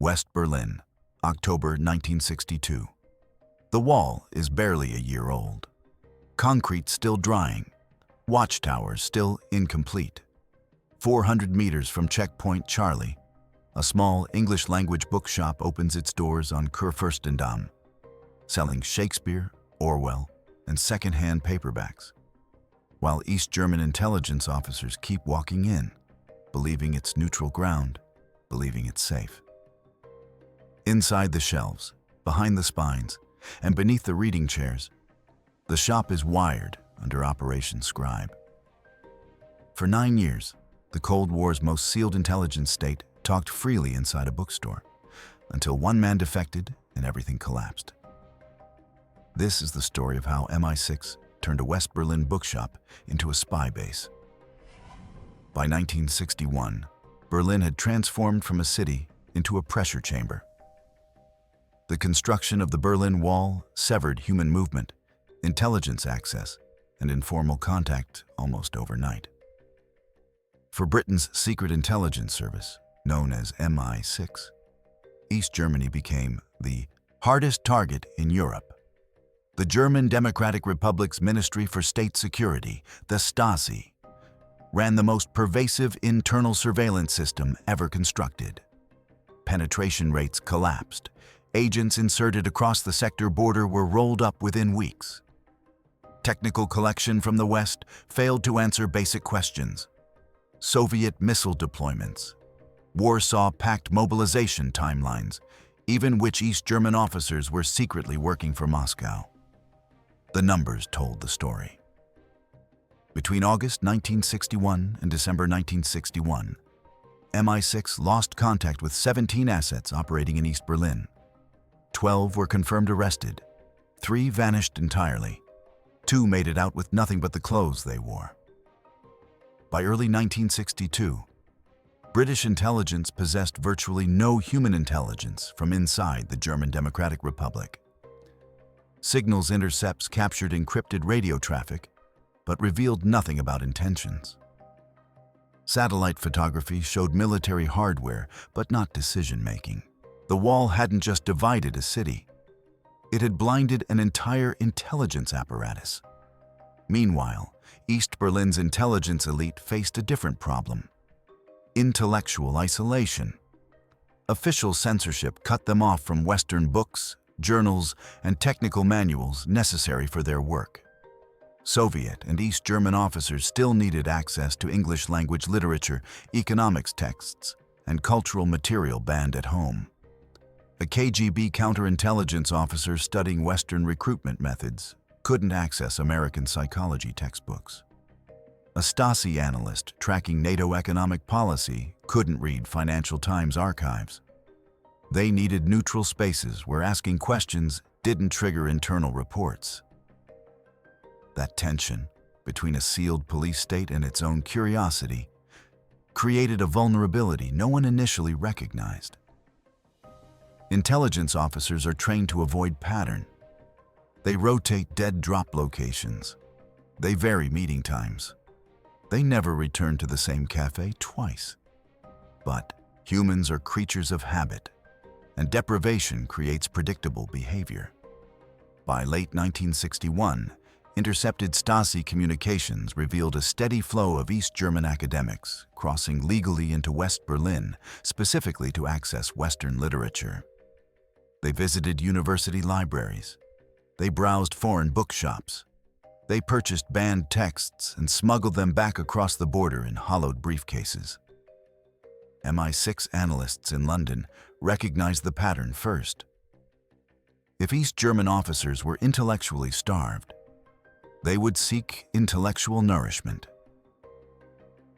West Berlin, October 1962. The wall is barely a year old. Concrete still drying, watchtowers still incomplete. 400 meters from Checkpoint Charlie, a small English-language bookshop opens its doors on Kurfürstendamm, selling Shakespeare, Orwell, and second-hand paperbacks, while East German intelligence officers keep walking in, believing it's neutral ground, believing it's safe. Inside the shelves, behind the spines, and beneath the reading chairs, the shop is wired under Operation Scribe. For 9 years, the Cold War's most sealed intelligence state talked freely inside a bookstore, until one man defected and everything collapsed. This is the story of how MI6 turned a West Berlin bookshop into a spy base. By 1961, Berlin had transformed from a city into a pressure chamber. The construction of the Berlin Wall severed human movement, intelligence access, and informal contact almost overnight. For Britain's secret intelligence service, known as MI6, East Germany became the hardest target in Europe. The German Democratic Republic's Ministry for State Security, the Stasi, ran the most pervasive internal surveillance system ever constructed. Penetration rates collapsed. Agents inserted across the sector border were rolled up within weeks. Technical collection from the West failed to answer basic questions. Soviet missile deployments, Warsaw Pact mobilization timelines, even which East German officers were secretly working for Moscow. The numbers told the story. Between August 1961 and December 1961, MI6 lost contact with 17 assets operating in East Berlin. 12 were confirmed arrested, 3 vanished entirely, 2 made it out with nothing but the clothes they wore. By early 1962, British intelligence possessed virtually no human intelligence from inside the German Democratic Republic. Signals intercepts captured encrypted radio traffic, but revealed nothing about intentions. Satellite photography showed military hardware, but not decision-making. The wall hadn't just divided a city. It had blinded an entire intelligence apparatus. Meanwhile, East Berlin's intelligence elite faced a different problem: intellectual isolation. Official censorship cut them off from Western books, journals, and technical manuals necessary for their work. Soviet and East German officers still needed access to English-language literature, economics texts, and cultural material banned at home. A KGB counterintelligence officer studying Western recruitment methods couldn't access American psychology textbooks. A Stasi analyst tracking NATO economic policy couldn't read Financial Times archives. They needed neutral spaces where asking questions didn't trigger internal reports. That tension between a sealed police state and its own curiosity created a vulnerability no one initially recognized. Intelligence officers are trained to avoid pattern. They rotate dead drop locations. They vary meeting times. They never return to the same cafe twice. But humans are creatures of habit, and deprivation creates predictable behavior. By late 1961, intercepted Stasi communications revealed a steady flow of East German academics crossing legally into West Berlin, specifically to access Western literature. They visited university libraries. They browsed foreign bookshops. They purchased banned texts and smuggled them back across the border in hollowed briefcases. MI6 analysts in London recognized the pattern first. If East German officers were intellectually starved, they would seek intellectual nourishment.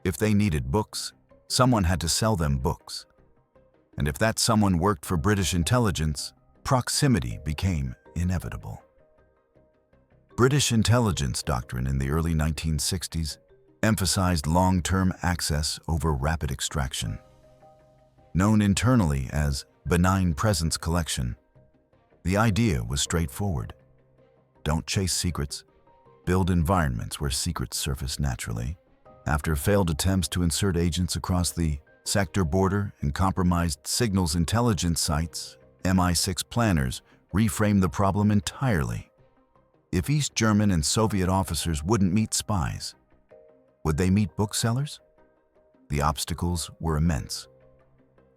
If they needed books, someone had to sell them books. And if that someone worked for British intelligence, proximity became inevitable. British intelligence doctrine in the early 1960s emphasized long-term access over rapid extraction. Known internally as benign presence collection, the idea was straightforward. Don't chase secrets. Build environments where secrets surface naturally. After failed attempts to insert agents across the sector border, and compromised signals intelligence sites, MI6 planners reframed the problem entirely. If East German and Soviet officers wouldn't meet spies, would they meet booksellers? The obstacles were immense.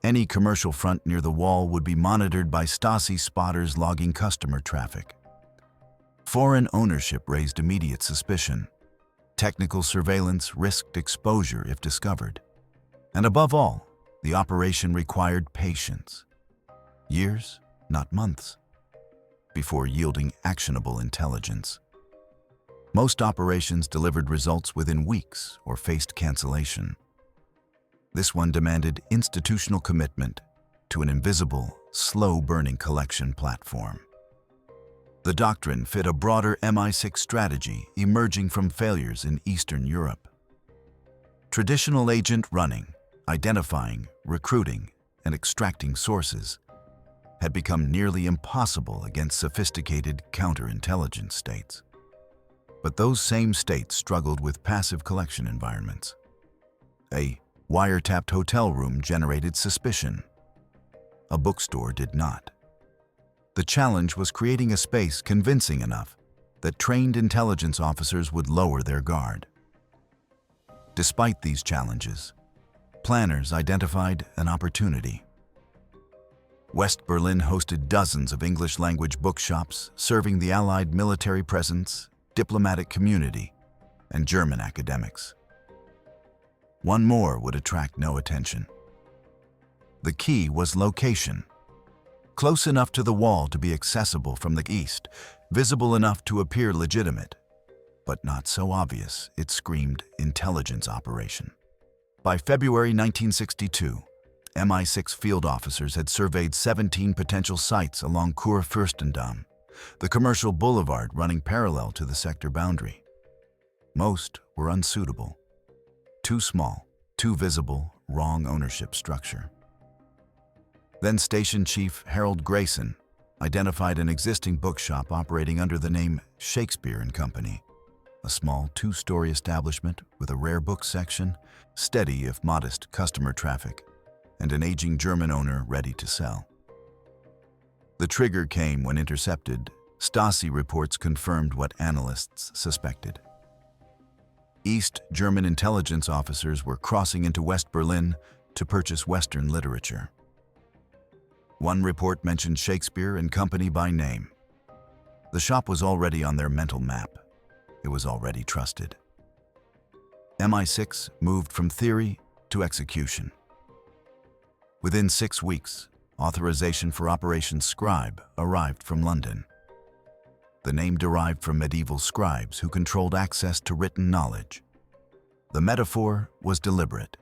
Any commercial front near the wall would be monitored by Stasi spotters logging customer traffic. Foreign ownership raised immediate suspicion. Technical surveillance risked exposure if discovered. And above all, the operation required patience. Years, not months, before yielding actionable intelligence. Most operations delivered results within weeks or faced cancellation. This one demanded institutional commitment to an invisible, slow-burning collection platform. The doctrine fit a broader MI6 strategy emerging from failures in Eastern Europe. Traditional agent running, identifying, recruiting, and extracting sources had become nearly impossible against sophisticated counterintelligence states. But those same states struggled with passive collection environments. A wiretapped hotel room generated suspicion. A bookstore did not. The challenge was creating a space convincing enough that trained intelligence officers would lower their guard. Despite these challenges, planners identified an opportunity. West Berlin hosted dozens of English-language bookshops serving the Allied military presence, diplomatic community, and German academics. One more would attract no attention. The key was location. Close enough to the wall to be accessible from the east, visible enough to appear legitimate, but not so obvious it screamed intelligence operation. By February 1962, MI6 field officers had surveyed 17 potential sites along Kurfürstendamm, the commercial boulevard running parallel to the sector boundary. Most were unsuitable. Too small, too visible, wrong ownership structure. Then Station Chief Harold Grayson identified an existing bookshop operating under the name Shakespeare Company, a small two-story establishment with a rare book section, steady if modest customer traffic, and an aging German owner ready to sell. The trigger came when intercepted. Stasi reports confirmed what analysts suspected. East German intelligence officers were crossing into West Berlin to purchase Western literature. One report mentioned Shakespeare Company by name. The shop was already on their mental map. It was already trusted. MI6 moved from theory to execution. Within 6 weeks, authorization for Operation Scribe arrived from London. The name derived from medieval scribes who controlled access to written knowledge. The metaphor was deliberate.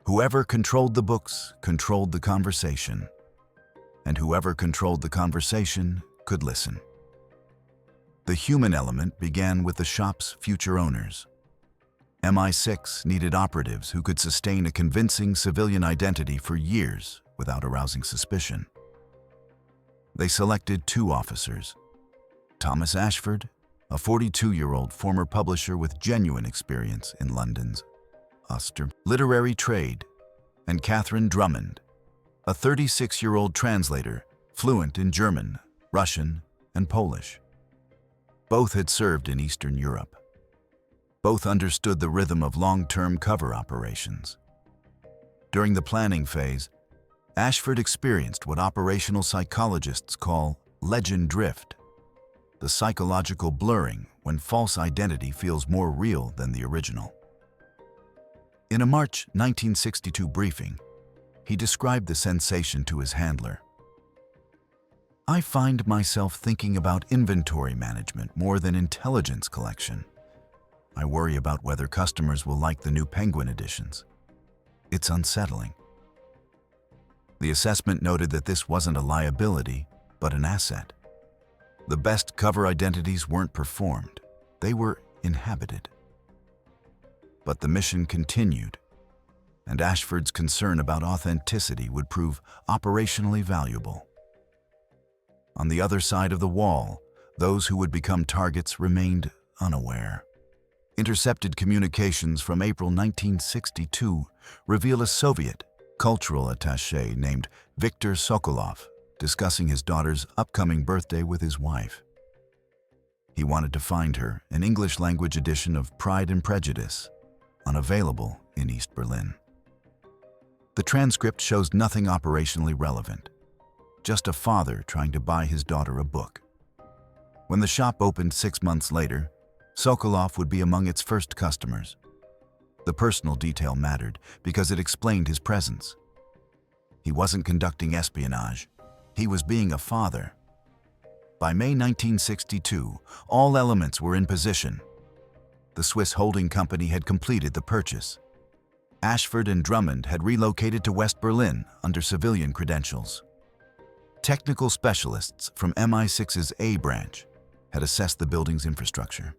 Whoever controlled the books controlled the conversation, and whoever controlled the conversation could listen. The human element began with the shop's future owners. MI6 needed operatives who could sustain a convincing civilian identity for years without arousing suspicion. They selected 2 officers, Thomas Ashford, a 42-year-old former publisher with genuine experience in London's literary trade, and Catherine Drummond, a 36-year-old translator fluent in German, Russian, and Polish. Both had served in Eastern Europe. Both understood the rhythm of long-term cover operations. During the planning phase, Ashford experienced what operational psychologists call legend drift, the psychological blurring when false identity feels more real than the original. In a March 1962 briefing, he described the sensation to his handler. "I find myself thinking about inventory management more than intelligence collection. I worry about whether customers will like the new Penguin editions. It's unsettling." The assessment noted that this wasn't a liability, but an asset. The best cover identities weren't performed, they were inhabited. But the mission continued, and Ashford's concern about authenticity would prove operationally valuable. On the other side of the wall, those who would become targets remained unaware. Intercepted communications from April 1962 reveal a Soviet cultural attaché named Viktor Sokolov discussing his daughter's upcoming birthday with his wife. He wanted to find her an English-language edition of Pride and Prejudice, unavailable in East Berlin. The transcript shows nothing operationally relevant, just a father trying to buy his daughter a book. When the shop opened 6 months later, Sokolov would be among its first customers. The personal detail mattered because it explained his presence. He wasn't conducting espionage. He was being a father. By May 1962, all elements were in position. The Swiss holding company had completed the purchase. Ashford and Drummond had relocated to West Berlin under civilian credentials. Technical specialists from MI6's A branch had assessed the building's infrastructure.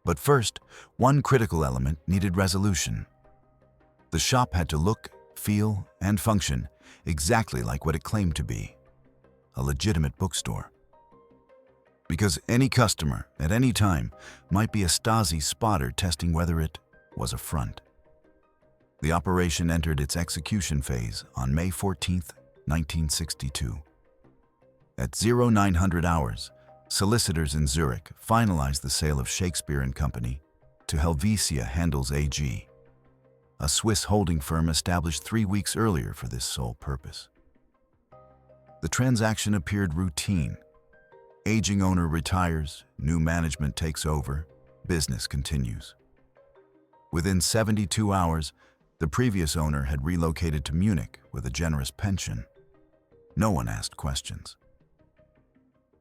But first, one critical element needed resolution. The shop had to look, feel, and function exactly like what it claimed to be, a legitimate bookstore. Because any customer, at any time, might be a Stasi spotter testing whether it was a front. The operation entered its execution phase on May 14, 1962. At 0900 hours, solicitors in Zurich finalized the sale of Shakespeare Company to Helvetia Handels AG, a Swiss holding firm established 3 weeks earlier for this sole purpose. The transaction appeared routine. Aging owner retires, new management takes over, business continues. Within 72 hours, the previous owner had relocated to Munich with a generous pension. No one asked questions.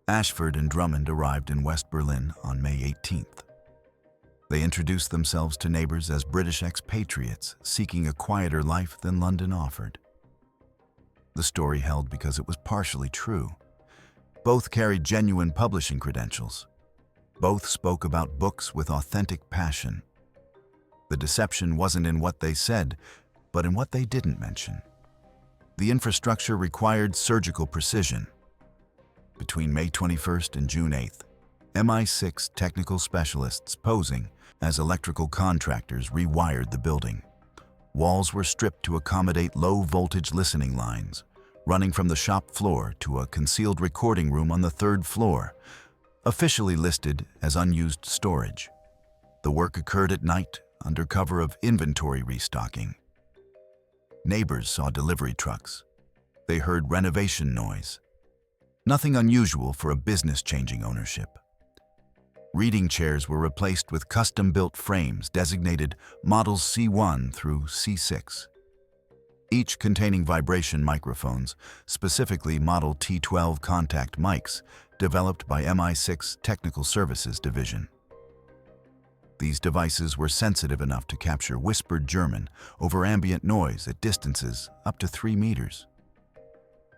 Ashford and Drummond arrived in West Berlin on May 18th. They introduced themselves to neighbors as British expatriates seeking a quieter life than London offered. The story held because it was partially true. Both carried genuine publishing credentials. Both spoke about books with authentic passion. The deception wasn't in what they said, but in what they didn't mention. The infrastructure required surgical precision. Between May 21st and June 8th, MI6 technical specialists posing as electrical contractors rewired the building. Walls were stripped to accommodate low-voltage listening lines, running from the shop floor to a concealed recording room on the 3rd floor, officially listed as unused storage. The work occurred at night under cover of inventory restocking. Neighbors saw delivery trucks. They heard renovation noise. Nothing unusual for a business changing ownership. Reading chairs were replaced with custom-built frames designated Models C1 through C6, each containing vibration microphones, specifically Model T12 contact mics, developed by MI6 Technical Services Division. These devices were sensitive enough to capture whispered German over ambient noise at distances up to 3 meters.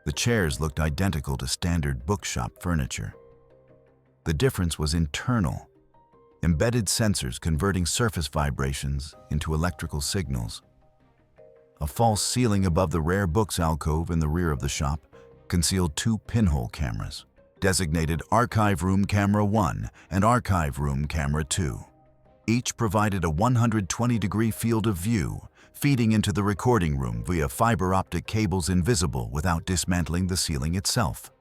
The chairs looked identical to standard bookshop furniture. The difference was internal, embedded sensors converting surface vibrations into electrical signals. A false ceiling above the rare books alcove in the rear of the shop concealed 2 pinhole cameras, designated Archive Room Camera 1 and Archive Room Camera 2. Each provided a 120-degree field of view, feeding into the recording room via fiber optic cables invisible without dismantling the ceiling itself.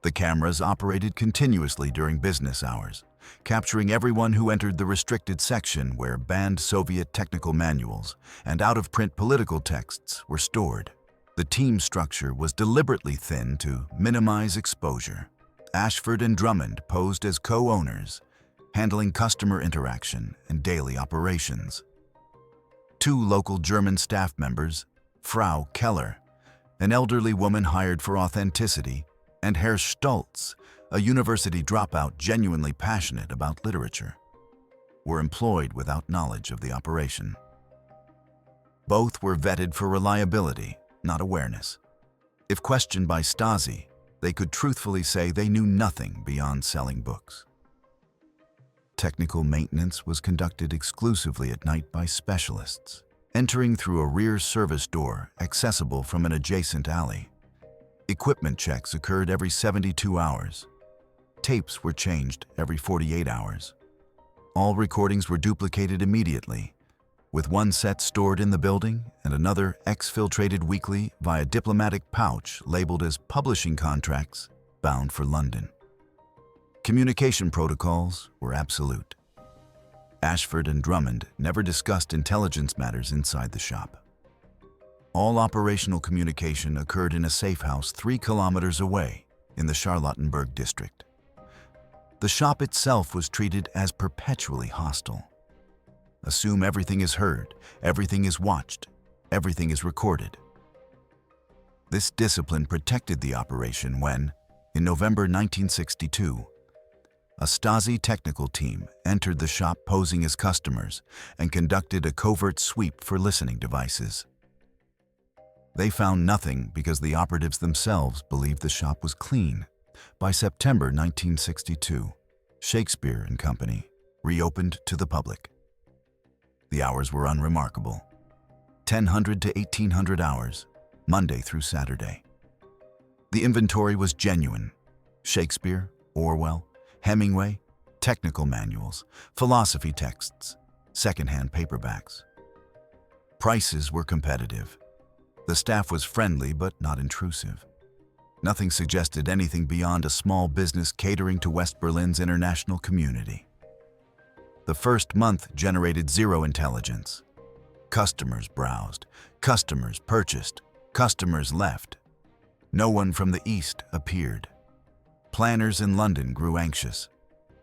The cameras operated continuously during business hours, capturing everyone who entered the restricted section where banned Soviet technical manuals and out-of-print political texts were stored. The team structure was deliberately thin to minimize exposure. Ashford and Drummond posed as co-owners, handling customer interaction and daily operations. 2 local German staff members, Frau Keller, an elderly woman hired for authenticity, and Herr Stolz, a university dropout genuinely passionate about literature, were employed without knowledge of the operation. Both were vetted for reliability, not awareness. If questioned by Stasi, they could truthfully say they knew nothing beyond selling books. Technical maintenance was conducted exclusively at night by specialists, entering through a rear service door accessible from an adjacent alley. Equipment checks occurred every 72 hours. Tapes were changed every 48 hours. All recordings were duplicated immediately, with one set stored in the building and another exfiltrated weekly via diplomatic pouch labeled as publishing contracts bound for London. Communication protocols were absolute. Ashford and Drummond never discussed intelligence matters inside the shop. All operational communication occurred in a safe house 3 kilometers away in the Charlottenburg district. The shop itself was treated as perpetually hostile. Assume everything is heard, everything is watched, everything is recorded. This discipline protected the operation when, in November 1962, a Stasi technical team entered the shop posing as customers and conducted a covert sweep for listening devices. They found nothing because the operatives themselves believed the shop was clean. By September 1962, Shakespeare Company reopened to the public. The hours were unremarkable. 1,000 to 1,800 hours, Monday through Saturday. The inventory was genuine. Shakespeare, Orwell, Hemingway, technical manuals, philosophy texts, second-hand paperbacks. Prices were competitive. The staff was friendly but not intrusive. Nothing suggested anything beyond a small business catering to West Berlin's international community. The first month generated zero intelligence. Customers browsed, customers purchased, customers left. No one from the East appeared. Planners in London grew anxious.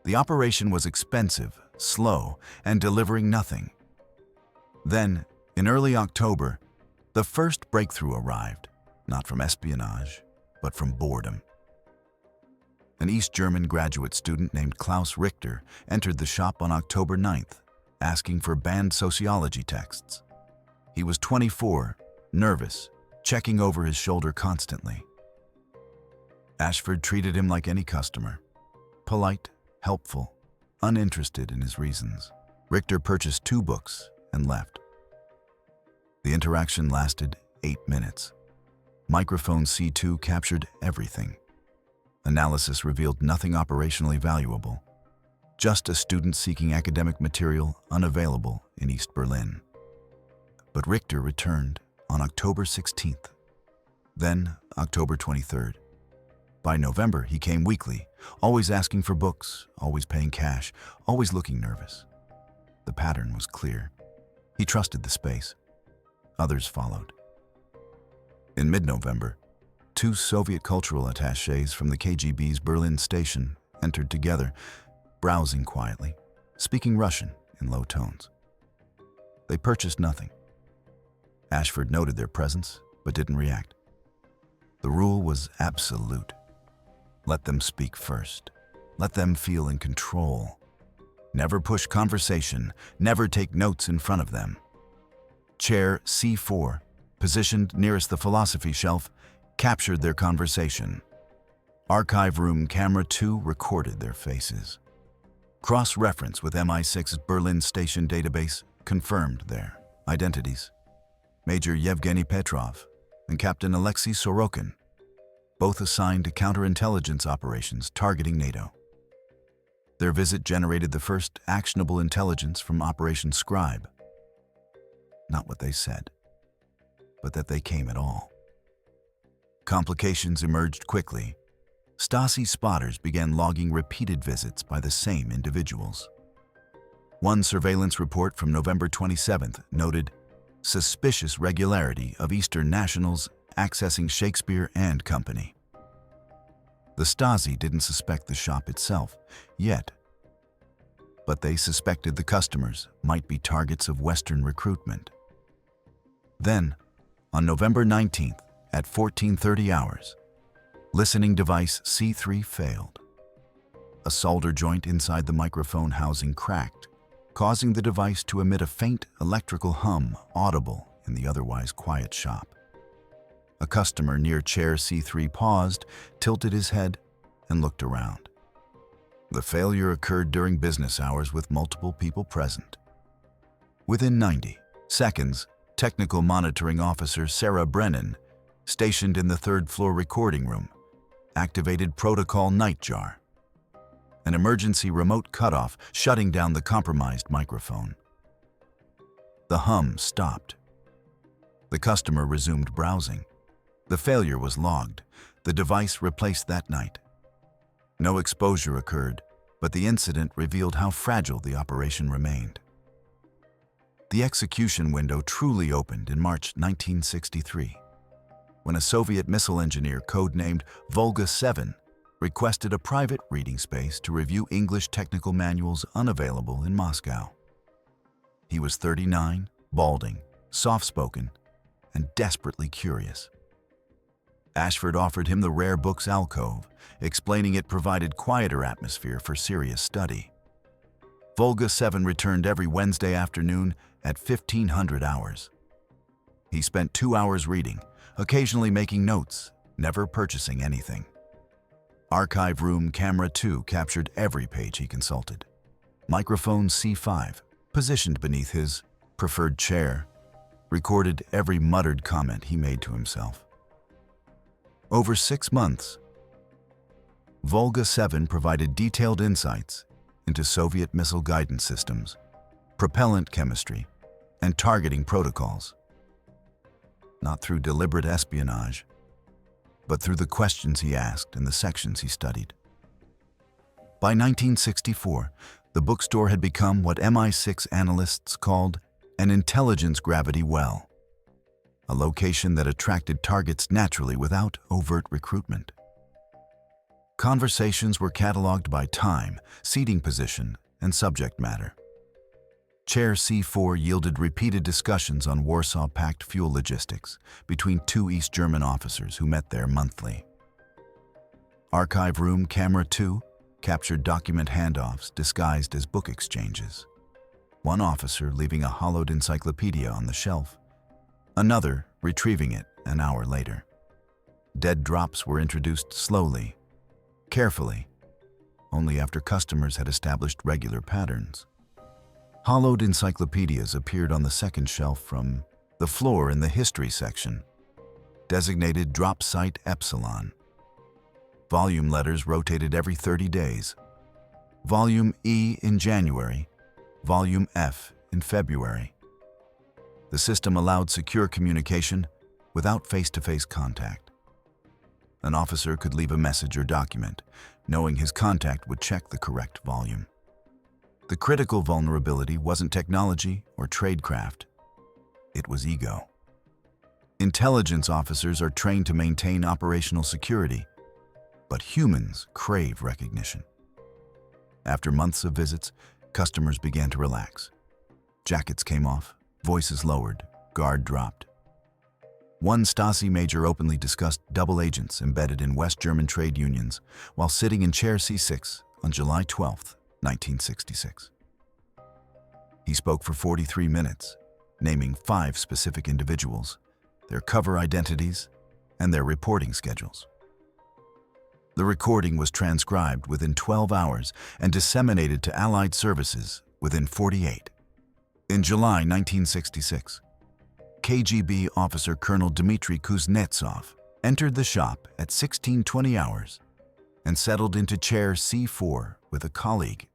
The operation was expensive, slow, and delivering nothing. Then, in early October, the first breakthrough arrived, not from espionage, but from boredom. An East German graduate student named Klaus Richter entered the shop on October 9th, asking for banned sociology texts. He was 24, nervous, checking over his shoulder constantly. Ashford treated him like any customer, polite, helpful, uninterested in his reasons. Richter purchased 2 books and left. The interaction lasted 8 minutes. Microphone C2 captured everything. Analysis revealed nothing operationally valuable, just a student seeking academic material unavailable in East Berlin. But Richter returned on October 16th, then October 23rd. By November, he came weekly, always asking for books, always paying cash, always looking nervous. The pattern was clear. He trusted the space. Others followed. In mid-November, 2 Soviet cultural attachés from the KGB's Berlin station entered together, browsing quietly, speaking Russian in low tones. They purchased nothing. Ashford noted their presence, but didn't react. The rule was absolute. Let them speak first. Let them feel in control. Never push conversation, never take notes in front of them. Chair C4, positioned nearest the philosophy shelf, captured their conversation. Archive room camera 2 recorded their faces. Cross-reference with MI6's Berlin station database confirmed their identities. Major Yevgeny Petrov and Captain Alexei Sorokin, both assigned to counterintelligence operations targeting NATO. Their visit generated the first actionable intelligence from Operation Scribe. Not what they said, but that they came at all. Complications emerged quickly. Stasi spotters began logging repeated visits by the same individuals. One surveillance report from November 27th noted suspicious regularity of Eastern nationals accessing Shakespeare Company. The Stasi didn't suspect the shop itself yet, but they suspected the customers might be targets of Western recruitment. Then, on November 19th at 14:30 hours, listening device C3 failed. A solder joint inside the microphone housing cracked, causing the device to emit a faint electrical hum audible in the otherwise quiet shop. A customer near chair C3 paused, tilted his head, and looked around. The failure occurred during business hours with multiple people present. Within 90 seconds, Technical Monitoring Officer Sarah Brennan, stationed in the third-floor recording room, activated Protocol Nightjar. an emergency remote cutoff shutting down the compromised microphone. The hum stopped. The customer resumed browsing. The failure was logged. The device replaced that night. No exposure occurred, but the incident revealed how fragile the operation remained. The execution window truly opened in March 1963, when a Soviet missile engineer codenamed Volga 7 requested a private reading space to review English technical manuals unavailable in Moscow. He was 39, balding, soft-spoken, and desperately curious. Ashford offered him the rare book's alcove, explaining it provided quieter atmosphere for serious study. Volga 7 returned every Wednesday afternoon at 1500 hours. He spent 2 hours reading, occasionally making notes, never purchasing anything. Archive room camera 2 captured every page he consulted. Microphone C5, positioned beneath his preferred chair, recorded every muttered comment he made to himself. Over 6 months, Volga 7 provided detailed insights into Soviet missile guidance systems, propellant chemistry, and targeting protocols. Not through deliberate espionage, but through the questions he asked and the sections he studied. By 1964, the bookstore had become what MI6 analysts called an intelligence gravity well, a location that attracted targets naturally without overt recruitment. Conversations were cataloged by time, seating position, and subject matter. Chair C4 yielded repeated discussions on Warsaw Pact fuel logistics between 2 East German officers who met there monthly. Archive room camera 2 captured document handoffs disguised as book exchanges. One officer leaving a hollowed encyclopedia on the shelf, another retrieving it an hour later. Dead drops were introduced slowly, carefully, only after customers had established regular patterns. Hollowed encyclopedias appeared on the second shelf from the floor in the history section, designated drop site Epsilon. Volume letters rotated every 30 days. Volume E in January, Volume F in February. The system allowed secure communication without face-to-face contact. An officer could leave a message or document, knowing his contact would check the correct volume. The critical vulnerability wasn't technology or tradecraft. It was ego. Intelligence officers are trained to maintain operational security, but humans crave recognition. After months of visits, customers began to relax. Jackets came off, voices lowered, guard dropped. One Stasi major openly discussed double agents embedded in West German trade unions while sitting in chair C6 on July 12, 1966. He spoke for 43 minutes, naming 5 specific individuals, their cover identities, and their reporting schedules. The recording was transcribed within 12 hours and disseminated to Allied services within 48. In July 1966, KGB officer Colonel Dmitry Kuznetsov entered the shop at 16:20 hours and settled into chair C4 with a colleague.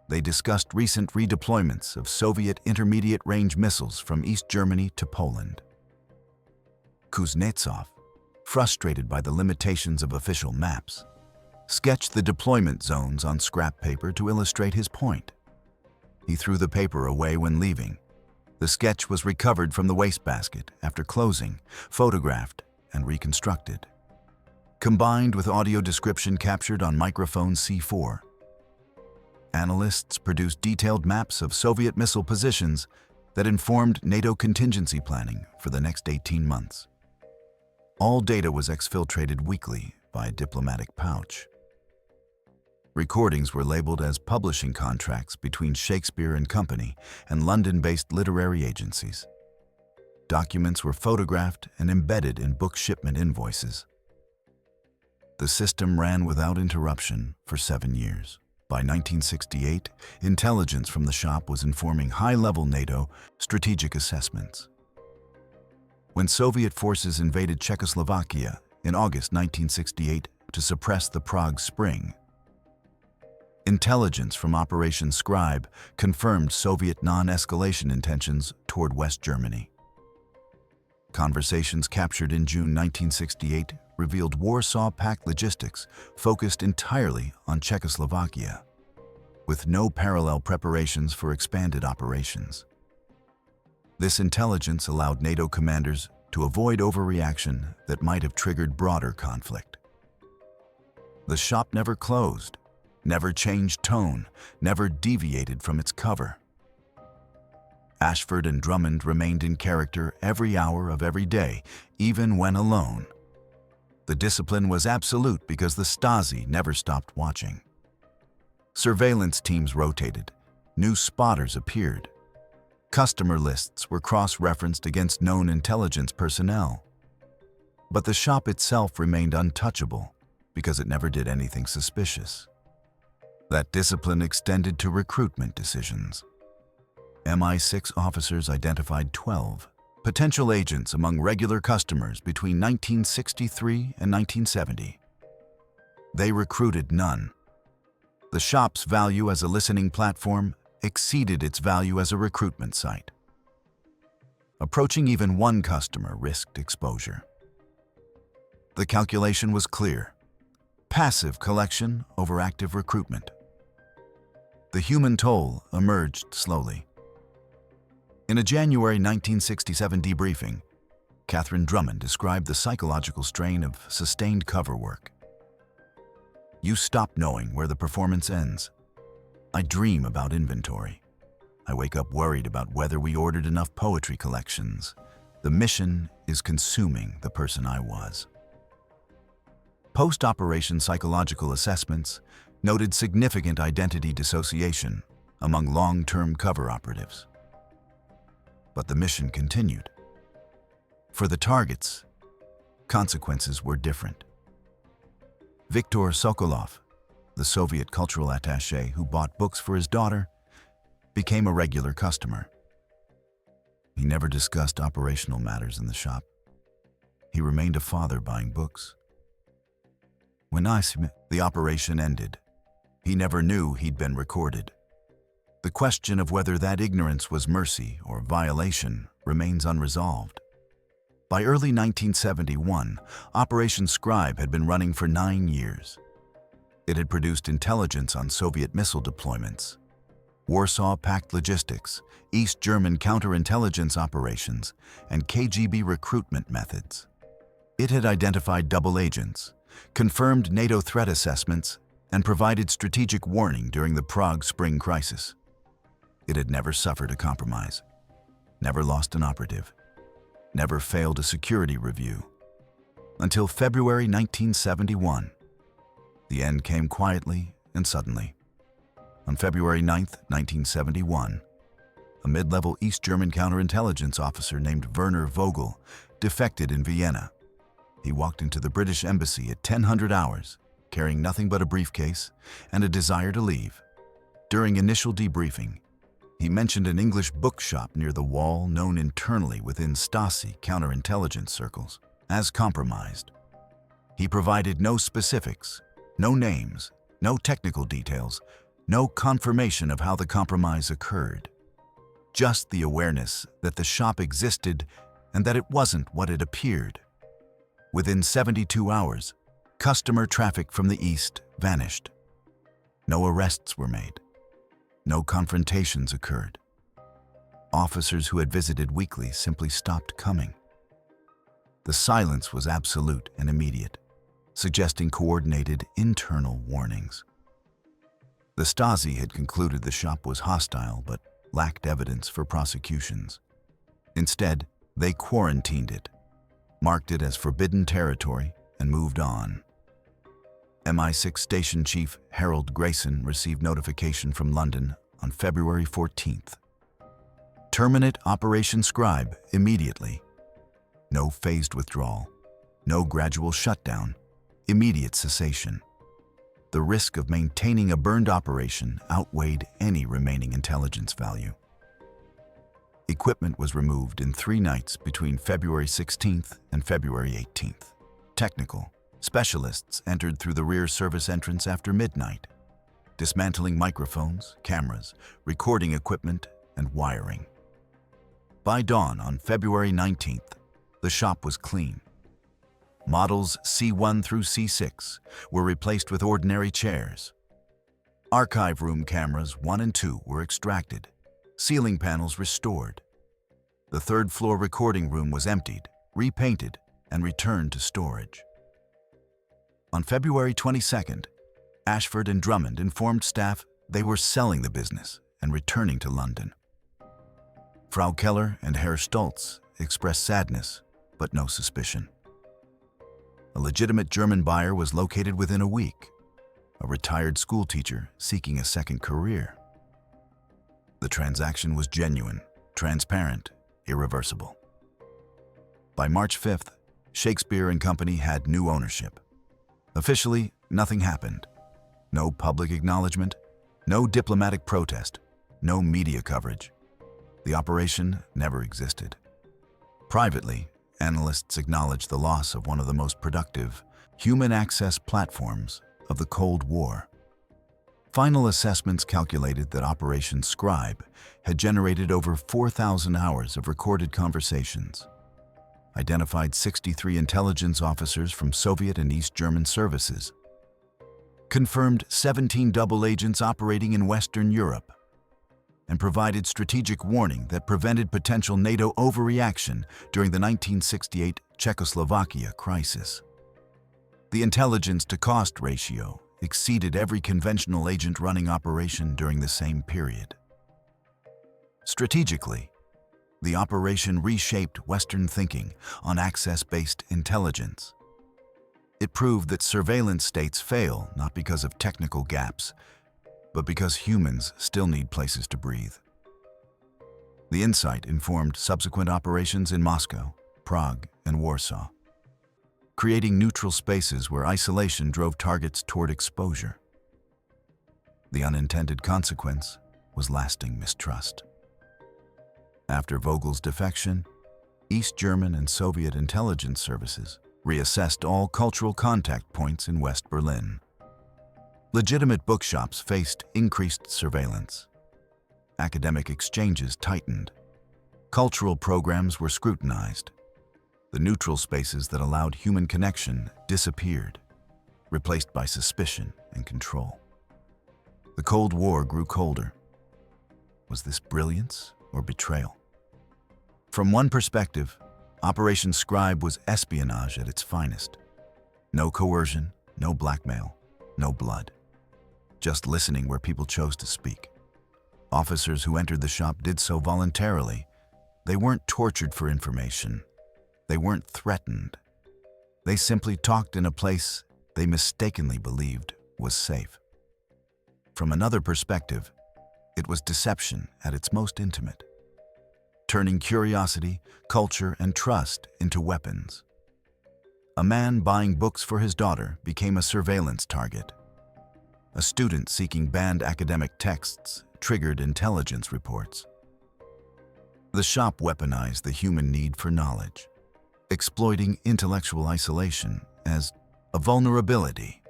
They discussed recent redeployments of Soviet intermediate-range missiles from East Germany to Poland. Kuznetsov, frustrated by the limitations of official maps, sketched the deployment zones on scrap paper to illustrate his point. He threw the paper away when leaving. The sketch was recovered from the wastebasket after closing, photographed, and reconstructed. Combined with audio description captured on microphone C4, analysts produced detailed maps of Soviet missile positions that informed NATO contingency planning for the next 18 months. All data was exfiltrated weekly by a diplomatic pouch. Recordings were labeled as publishing contracts between Shakespeare Company and London-based literary agencies. Documents were photographed and embedded in book shipment invoices. The system ran without interruption for 7 years. By 1968, intelligence from the shop was informing high-level NATO strategic assessments. When Soviet forces invaded Czechoslovakia in August 1968 to suppress the Prague Spring, Intelligence from Operation Scribe confirmed Soviet non-escalation intentions toward West Germany. Conversations captured in June 1968 revealed Warsaw Pact logistics focused entirely on Czechoslovakia, with no parallel preparations for expanded operations. This intelligence allowed NATO commanders to avoid overreaction that might have triggered broader conflict. The shop never closed, never changed tone, never deviated from its cover. Ashford and Drummond remained in character every hour of every day, even when alone. The discipline was absolute because the Stasi never stopped watching. Surveillance teams rotated, new spotters appeared. Customer lists were cross-referenced against known intelligence personnel. But the shop itself remained untouchable because it never did anything suspicious. That discipline extended to recruitment decisions. MI6 officers identified 12 potential agents among regular customers between 1963 and 1970. They recruited none. The shop's value as a listening platform exceeded its value as a recruitment site. Approaching even one customer risked exposure. The calculation was clear: passive collection over active recruitment. The human toll emerged slowly. In a January 1967 debriefing, Catherine Drummond described the psychological strain of sustained cover work. "You stop knowing where the performance ends. I dream about inventory. I wake up worried about whether we ordered enough poetry collections. The mission is consuming the person I was." Post-operation psychological assessments noted significant identity dissociation among long-term cover operatives. But the mission continued. For the targets, consequences were different. Viktor Sokolov, the Soviet cultural attaché who bought books for his daughter, became a regular customer. He never discussed operational matters in the shop. He remained a father buying books. When the operation ended, he never knew he'd been recorded. The question of whether that ignorance was mercy or violation remains unresolved. By early 1971, Operation Scribe had been running for 9 years. It had produced intelligence on Soviet missile deployments, Warsaw Pact logistics, East German counterintelligence operations, and KGB recruitment methods. It had identified double agents, confirmed NATO threat assessments, and provided strategic warning during the Prague Spring crisis. It had never suffered a compromise, never lost an operative, never failed a security review. Until February 1971. The end came quietly and suddenly. On February 9, 1971, a mid-level East German counterintelligence officer named Werner Vogel defected in Vienna. He walked into the British embassy at 1000 hours, carrying nothing but a briefcase and a desire to leave. During initial debriefing, he mentioned an English bookshop near the wall known internally within Stasi counterintelligence circles as compromised. He provided no specifics, no names, no technical details, no confirmation of how the compromise occurred. Just the awareness that the shop existed and that it wasn't what it appeared. Within 72 hours, customer traffic from the east vanished. No arrests were made. No confrontations occurred. Officers who had visited weekly simply stopped coming. The silence was absolute and immediate, suggesting coordinated internal warnings. The Stasi had concluded the shop was hostile but lacked evidence for prosecutions. Instead, they quarantined it, marked it as forbidden territory, and moved on. MI6 Station Chief Harold Grayson received notification from London on February 14th. Terminate Operation Scribe immediately. No phased withdrawal, no gradual shutdown, immediate cessation. The risk of maintaining a burned operation outweighed any remaining intelligence value. Equipment was removed in 3 nights between February 16th and February 18th. Technical specialists entered through the rear service entrance after midnight. dismantling microphones, cameras, recording equipment, and wiring. By dawn on February 19th, the shop was clean. Models C1 through C6 were replaced with ordinary chairs. Archive room cameras 1 and 2 were extracted, ceiling panels restored. The third-floor recording room was emptied, repainted, and returned to storage. On February 22nd, Ashford and Drummond informed staff they were selling the business and returning to London. Frau Keller and Herr Stolz expressed sadness, but no suspicion. A legitimate German buyer was located within a week, a retired schoolteacher seeking a second career. The transaction was genuine, transparent, irreversible. By March 5th, Shakespeare Company had new ownership. Officially, nothing happened. No public acknowledgement, no diplomatic protest, no media coverage. The operation never existed. Privately, analysts acknowledged the loss of one of the most productive human access platforms of the Cold War. Final assessments calculated that Operation Scribe had generated over 4,000 hours of recorded conversations, identified 63 intelligence officers from Soviet and East German services, confirmed 17 double agents operating in Western Europe, and provided strategic warning that prevented potential NATO overreaction during the 1968 Czechoslovakia crisis. The intelligence-to-cost ratio exceeded every conventional agent-running operation during the same period. Strategically, the operation reshaped Western thinking on access-based intelligence. It proved that surveillance states fail not because of technical gaps, but because humans still need places to breathe. The insight informed subsequent operations in Moscow, Prague, and Warsaw, creating neutral spaces where isolation drove targets toward exposure. The unintended consequence was lasting mistrust. After Vogel's defection, East German and Soviet intelligence services reassessed all cultural contact points in West Berlin. Legitimate bookshops faced increased surveillance. Academic exchanges tightened. Cultural programs were scrutinized. The neutral spaces that allowed human connection disappeared, replaced by suspicion and control. The Cold War grew colder. Was this brilliance or betrayal? From one perspective, Operation Scribe was espionage at its finest. No coercion, no blackmail, no blood. Just listening where people chose to speak. Officers who entered the shop did so voluntarily. They weren't tortured for information. They weren't threatened. They simply talked in a place they mistakenly believed was safe. From another perspective, it was deception at its most intimate, turning curiosity, culture, and trust into weapons. A man buying books for his daughter became a surveillance target. A student seeking banned academic texts triggered intelligence reports. The shop weaponized the human need for knowledge, exploiting intellectual isolation as a vulnerability.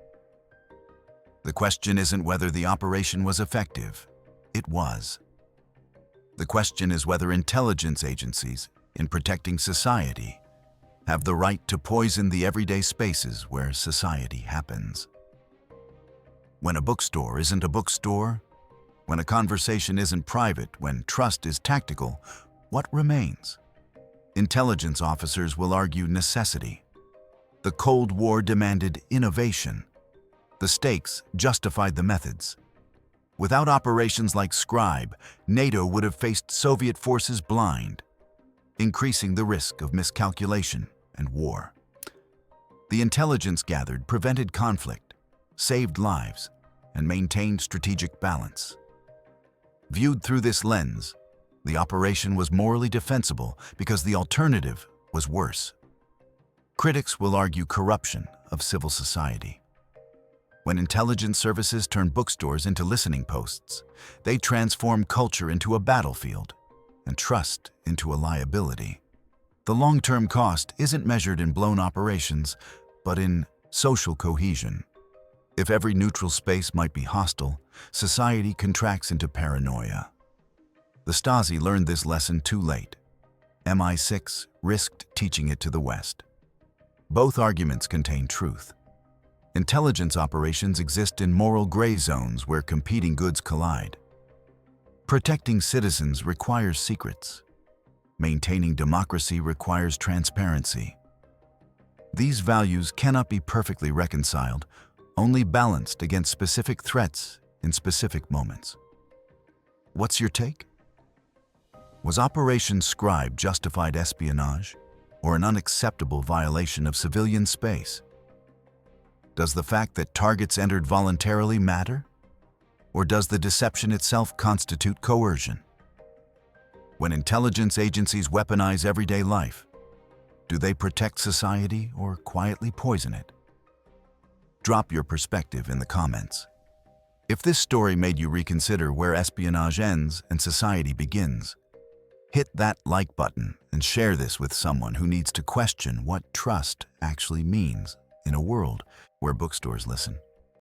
The question isn't whether the operation was effective. It was. The question is whether intelligence agencies, in protecting society, have the right to poison the everyday spaces where society happens. When a bookstore isn't a bookstore, when a conversation isn't private, when trust is tactical, what remains? Intelligence officers will argue necessity. The Cold War demanded innovation. The stakes justified the methods. Without operations like Scribe, NATO would have faced Soviet forces blind, increasing the risk of miscalculation and war. The intelligence gathered prevented conflict, saved lives, and maintained strategic balance. Viewed through this lens, the operation was morally defensible because the alternative was worse. Critics will argue corruption of civil society. When intelligence services turn bookstores into listening posts, they transform culture into a battlefield and trust into a liability. The long-term cost isn't measured in blown operations, but in social cohesion. If every neutral space might be hostile, society contracts into paranoia. The Stasi learned this lesson too late. MI6 risked teaching it to the West. Both arguments contain truth. Intelligence operations exist in moral gray zones where competing goods collide. Protecting citizens requires secrets. Maintaining democracy requires transparency. These values cannot be perfectly reconciled, only balanced against specific threats in specific moments. What's your take? Was Operation Scribe justified espionage or an unacceptable violation of civilian space? Does the fact that targets entered voluntarily matter? Or does the deception itself constitute coercion? When intelligence agencies weaponize everyday life, do they protect society or quietly poison it? Drop your perspective in the comments. If this story made you reconsider where espionage ends and society begins, hit that like button and share this with someone who needs to question what trust actually means in a world where bookstores listen.